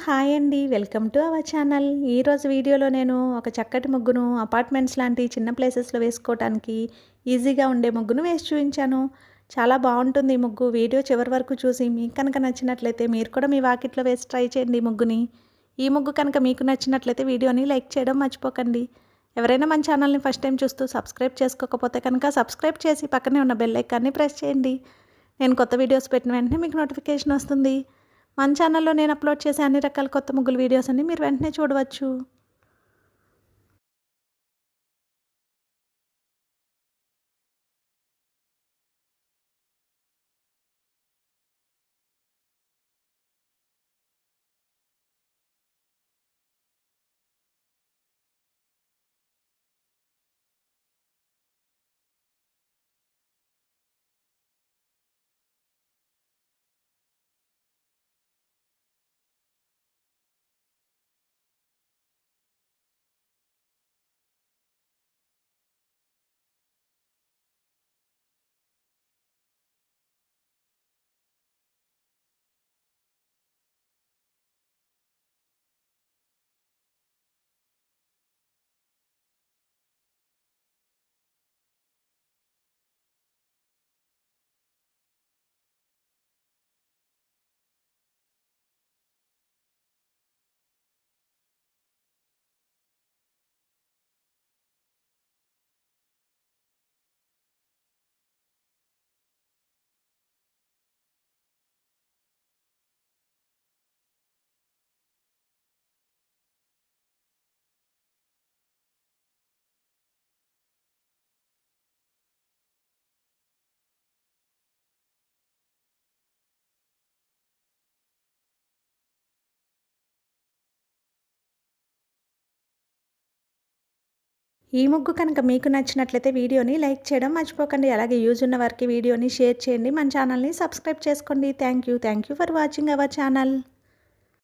Hi అండి. Welcome to our channel. ఈరోజు వీడియోలో నేను ఒక చక్కటి ముగ్గును అపార్ట్మెంట్స్ లాంటి చిన్న ప్లేసెస్‌లో వేసుకోవటానికి ఈజీగా ఉండే ముగ్గును వేసి చూపించాను. చాలా బాగుంటుంది ఈ ముగ్గు. వీడియో చివరి వరకు చూసి మీకు కనుక నచ్చినట్లయితే మీరు కూడా మీ వాకిట్లో వేసి ట్రై చేయండి ఈ ముగ్గుని. ఈ ముగ్గు కనుక మీకు నచ్చినట్లయితే వీడియోని లైక్ చేయడం మర్చిపోకండి. ఎవరైనా మన ఛానల్ని ఫస్ట్ టైం చూస్తూ సబ్స్క్రైబ్ చేసుకోకపోతే కనుక సబ్స్క్రైబ్ చేసి పక్కనే ఉన్న బెల్ ఐకాన్ని ప్రెస్ చేయండి. నేను కొత్త వీడియోస్ పెట్టిన వెంటనే మీకు నోటిఫికేషన్ వస్తుంది. మన ఛానల్లో నేను అప్లోడ్ చేసే అన్ని రకాల కొత్త ముగ్గుల వీడియోస్ అన్ని మీరు వెంటనే చూడవచ్చు. ఈ ముగ్గు కనుక మీకు నచ్చినట్లయితే వీడియోని లైక్ చేయడం మర్చిపోకండి. అలాగే యూజ్ ఉన్న వారికి వీడియోని షేర్ చేయండి. మన ఛానల్ని సబ్స్క్రైబ్ చేసుకోండి. Thank you for watching our channel.